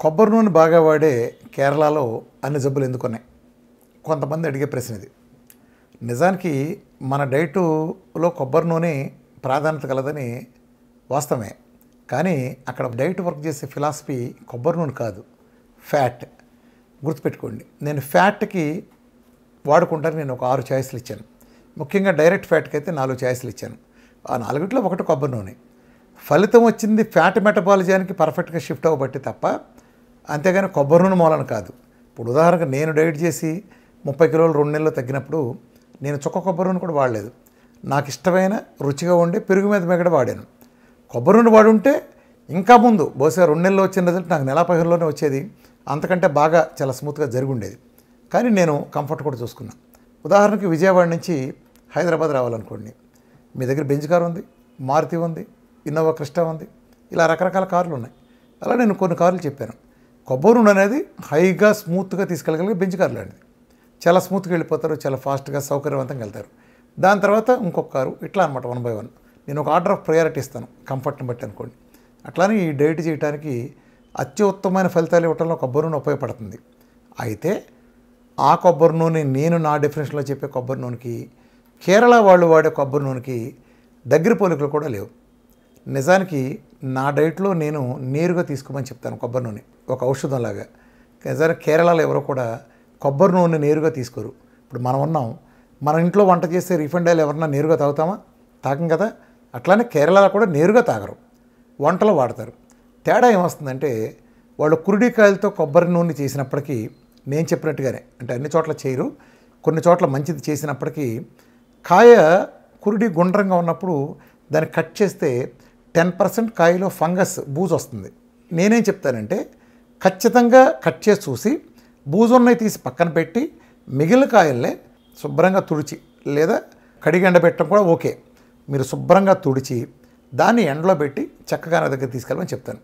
కొబ్బరి నూనె బాగా వాడే కేరళలో అన్ని జబ్బులు ఎందుకున్నాయి? కొంతమంది అడిగే ప్రశ్న ఇది. నిజానికి మన డైటులో కొబ్బరి నూనె ప్రాధాన్యత కలదని వాస్తవమే. కానీ అక్కడ డైట్ వర్క్ చేసే ఫిలాసఫీ కొబ్బరి నూనె కాదు, ఫ్యాట్. గుర్తుపెట్టుకోండి, నేను ఫ్యాట్కి వాడుకుంటాను. నేను ఒక 6 చాయిస్లు ఇచ్చాను. ముఖ్యంగా డైరెక్ట్ ఫ్యాట్కి అయితే 4 చాయిస్లు ఇచ్చాను. ఆ 4ట్లో ఒకటి కొబ్బరి నూనె. ఫలితం వచ్చింది ఫ్యాట్ మెటబాలిజానికి పర్ఫెక్ట్గా షిఫ్ట్ అవ్వబట్టి తప్ప, అంతేగాని కొబ్బరి నూనె మూలన కాదు. ఇప్పుడు ఉదాహరణకు నేను డైట్ చేసి 30 కిలోలు 2 నెలల్లో తగ్గినప్పుడు నేను చుక్క కొబ్బరి నూనె కూడా వాడలేదు. నాకు ఇష్టమైన రుచిగా ఉండే పెరుగు మీద మిగడ వాడాను. కొబ్బరి నూనె వాడుంటే ఇంకా ముందు బహుశా 2 నెలల్లో వచ్చిన రిజల్ట్ నాకు నెల 15లోనే వచ్చేది. అంతకంటే బాగా చాలా స్మూత్గా జరిగి ఉండేది. కానీ నేను కంఫర్ట్ కూడా చూసుకున్నాను. ఉదాహరణకి విజయవాడ నుంచి హైదరాబాద్ రావాలనుకోండి, మీ దగ్గర బెంజ్ కార్ ఉంది, మారుతి ఉంది, ఇన్నోవా క్రిస్టా ఉంది, ఇలా రకరకాల కార్లు ఉన్నాయి. అలా నేను కొన్ని కార్లు చెప్పాను. కొబ్బరి నూనె అనేది హైగా స్మూత్గా తీసుకెళ్ళగలిగే బెంజ్ కార్ లాంటిది. చాలా స్మూత్గా వెళ్ళిపోతారు, చాలా ఫాస్ట్గా సౌకర్యవంతంగా వెళ్తారు. దాని తర్వాత ఇంకొక కారు, ఇట్లా అనమాట 1 by 1. నేను ఒక ఆర్డర్ ఆఫ్ ప్రయారిటీ ఇస్తాను కంఫర్ట్ని బట్టి అనుకోండి. అట్లానే ఈ డైట్ చేయడానికి అత్యుత్తమైన ఫలితాలు ఇవ్వడంలో కొబ్బరి నూనె ఉపయోగపడుతుంది. అయితే ఆ కొబ్బరి నూనె నేను నా డెఫినేషన్లో చెప్పే కొబ్బరి నూనెకి, కేరళ వాళ్ళు వాడే కొబ్బరి నూనెకి దగ్గర పోలికలు కూడా లేవు. నిజానికి నా డైట్లో నేను నేరుగా తీసుకోమని చెప్తాను కొబ్బరి నూనె, ఒక ఔషధంలాగా. నిజానికి కేరళలో ఎవరో కూడా కొబ్బరి నూనె నేరుగా తీసుకోరు. ఇప్పుడు మనం ఉన్నాం, మన ఇంట్లో వంట చేసే రిఫైండ్ ఆయిల్ ఎవరన్నా నేరుగా తాగుతామా? తాగం కదా. అట్లానే కేరళలో కూడా నేరుగా తాగరు, వంటలో వాడతారు. తేడా ఏమొస్తుందంటే, వాళ్ళు కురుడికాయలతో కొబ్బరి నూనె చేసినప్పటికీ నేను చెప్పినట్టుగానే, అంటే అన్ని చోట్ల చేయరు, కొన్ని చోట్ల మంచిది చేసినప్పటికీ కాయ కురుడి గుండ్రంగా ఉన్నప్పుడు దాన్ని కట్ చేస్తే 10% కాయలో ఫంగస్ బూజు వస్తుంది. నేనేం చెప్తానంటే, ఖచ్చితంగా కట్ చేసి చూసి బూజు ఉన్నవి తీసి పక్కన పెట్టి మిగిలిన కాయల్నే శుభ్రంగా తుడిచి, లేదా కడిగి ఎండబెట్టడం కూడా ఓకే, మీరు శుభ్రంగా తుడిచి దాన్ని ఎండలో పెట్టి చక్కగా నా దగ్గర తీసుకెళ్ళమని చెప్తాను.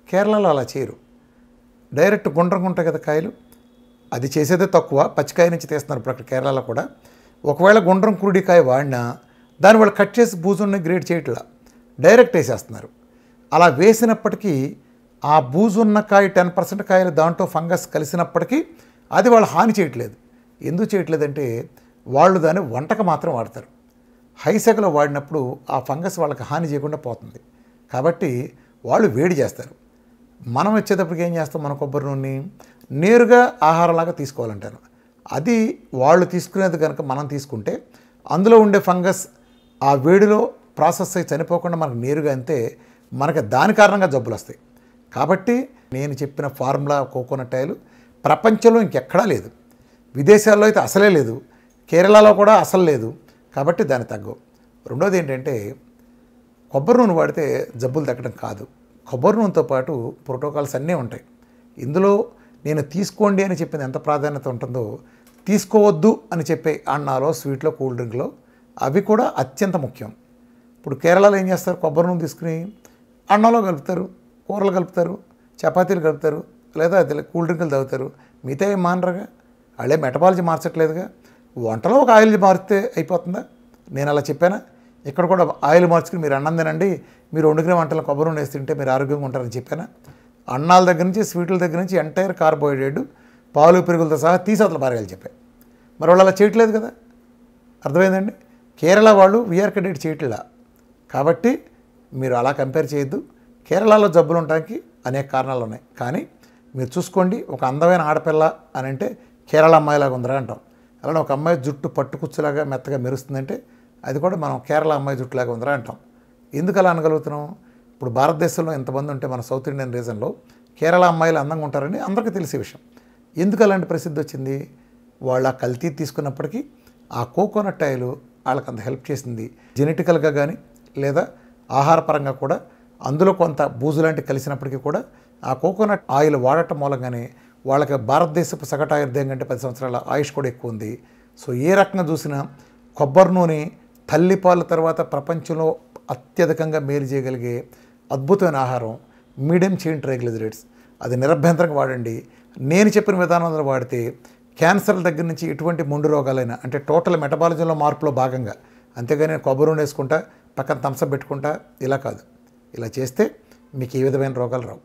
కేరళలో అలా చేయరు. డైరెక్ట్ గుండ్రంగా ఉంటాయి కదా కాయలు, అది చేసేదే తక్కువ, పచ్చికాయ నుంచి తీస్తున్నారు ఇప్పుడు అక్కడ కేరళలో కూడా. ఒకవేళ గుండ్రం కురుడికాయ వాడినా దాన్ని వాళ్ళు కట్ చేసి బూజున్న గ్రేడ్ చేయట్లా, డైరెక్ట్ వేసేస్తున్నారు. అలా వేసినప్పటికీ ఆ బూజున్న కాయ 10% కాయలు దాంట్లో ఫంగస్ కలిసినప్పటికీ అది వాళ్ళు హాని చేయట్లేదు. ఎందుకు చేయట్లేదంటే, వాళ్ళు దాన్ని వంటకు మాత్రం వాడతారు. హైసెగలో వాడినప్పుడు ఆ ఫంగస్ వాళ్ళకి హాని చేయకుండా పోతుంది. కాబట్టి వాళ్ళు వేడి చేస్తారు. మనం వచ్చేటప్పటికి ఏం చేస్తాం, మన కొబ్బరి నూనె నేరుగా ఆహారంలాగా తీసుకోవాలంటాను. అది వాళ్ళు తీసుకునేది కనుక మనం తీసుకుంటే అందులో ఉండే ఫంగస్ ఆ వేడిలో ప్రాసెస్ అయి చనిపోకుండా మనకు నేరుగా అంతే, మనకి దాని కారణంగా జబ్బులు వస్తాయి. కాబట్టి నేను చెప్పిన ఫార్ములా కోకోనట్ ఆయిల్ ప్రపంచంలో ఇంకెక్కడా లేదు. విదేశాల్లో అయితే అసలే లేదు, కేరళలో కూడా అసలు లేదు. కాబట్టి దాన్ని తగ్గవు. రెండోది ఏంటంటే, కొబ్బరి నూనె వాడితే జబ్బులు తగ్గడం కాదు, కొబ్బరి నూనెతో పాటు ప్రోటోకాల్స్ అన్నీ ఉంటాయి. ఇందులో నేను తీసుకోండి అని చెప్పింది ఎంత ప్రాధాన్యత ఉంటుందో, తీసుకోవద్దు అని చెప్పే అన్నాలో, స్వీట్లో, కూల్ డ్రింక్లో అవి కూడా అత్యంత ముఖ్యం. ఇప్పుడు కేరళలో ఏం చేస్తారు, కొబ్బరి నూనె తీసుకుని అన్నంలో కలుపుతారు, కూరలు కలుపుతారు, చపాతీలు కలుపుతారు, లేదా అది కూల్ డ్రింకులు తాగుతారు. మిగతా ఏం మానరుగా, వాళ్ళే మెటబాలజీ మార్చట్లేదుగా. వంటలో ఒక ఆయిల్ మారితే అయిపోతుందా? నేను అలా చెప్పానా? ఇక్కడ కూడా ఆయిల్ మార్చుకుని మీరు అన్నం తినండి, మీరు వండుకునే వంటలో కొబ్బరి నూనె వేసి తింటే మీరు ఆరోగ్యంగా ఉంటారని చెప్పానా? అన్నాల దగ్గర నుంచి, స్వీట్ల దగ్గర నుంచి ఎంటైర్ కార్బోహైడ్రేట్, పాలు పెరుగులతో సహా తీసి అతల పారగాలి చెప్పారు. మరి వాళ్ళు అలా చేయట్లేదు కదా. అర్థమైందండి? కేరళ వాళ్ళు వీఆర్కే డైట్ చేయట్లా. కాబట్టి మీరు అలా కంపేర్ చేయొద్దు. కేరళలో జబ్బులు ఉండడానికి అనేక కారణాలు ఉన్నాయి. కానీ మీరు చూసుకోండి, ఒక అందమైన ఆడపిల్ల అని అంటే కేరళ అమ్మాయిలాగా ఉందిరా అంటాం. అలానే ఒక అమ్మాయి జుట్టు పట్టుకుచ్చులాగా మెత్తగా మెరుస్తుందంటే అది కూడా మనం కేరళ అమ్మాయి జుట్టులాగా ఉందిరా అంటాం. ఎందుకు అలా అనగలుగుతున్నాం? ఇప్పుడు భారతదేశంలో ఎంతమంది ఉంటే మన సౌత్ ఇండియన్ రీజన్లో కేరళ అమ్మాయిలు అందంగా ఉంటారని అందరికీ తెలిసే విషయం. ఎందుకు అలాంటి ప్రసిద్ధి వచ్చింది? వాళ్ళ కల్తీ తీసుకున్నప్పటికీ ఆ కోకోనట్ ఆయిల్ వాళ్ళకి అంత హెల్ప్ చేసింది. జెనెటికల్గా కానీ లేదా ఆహారపరంగా కూడా అందులో కొంత బూజు లాంటి కలిసినప్పటికీ కూడా ఆ కోకోనట్ ఆయిల్ వాడటం మూలంగానే వాళ్ళకి భారతదేశపు సగటు ఆయుర్దాయం కంటే 10 సంవత్సరాల ఆయుష్ కూడా ఎక్కువ ఉంది. సో ఏ రకంగా చూసినా కొబ్బరి నూనె తల్లిపాల తర్వాత ప్రపంచంలో అత్యధికంగా మేలు చేయగలిగే అద్భుతమైన ఆహారం. మీడియం చైన్ ట్రైగ్లిజరైడ్స్, అది నిరభ్యంతరంగా వాడండి. నేను చెప్పిన విధానంలో వాడితే క్యాన్సర్ దగ్గర నుంచి ఎటువంటి మొండు రోగాలైనా, అంటే టోటల్ మెటబాలిజంలో మార్పులో భాగంగా, అంతేగాని కొబ్బరి నూనె వేసుకుంటా పక్కన థమ్సప్ పెట్టుకుంటా ఇలా కాదు. ఇలా చేస్తే మీకు ఏ విధమైన రోగాలు రావు.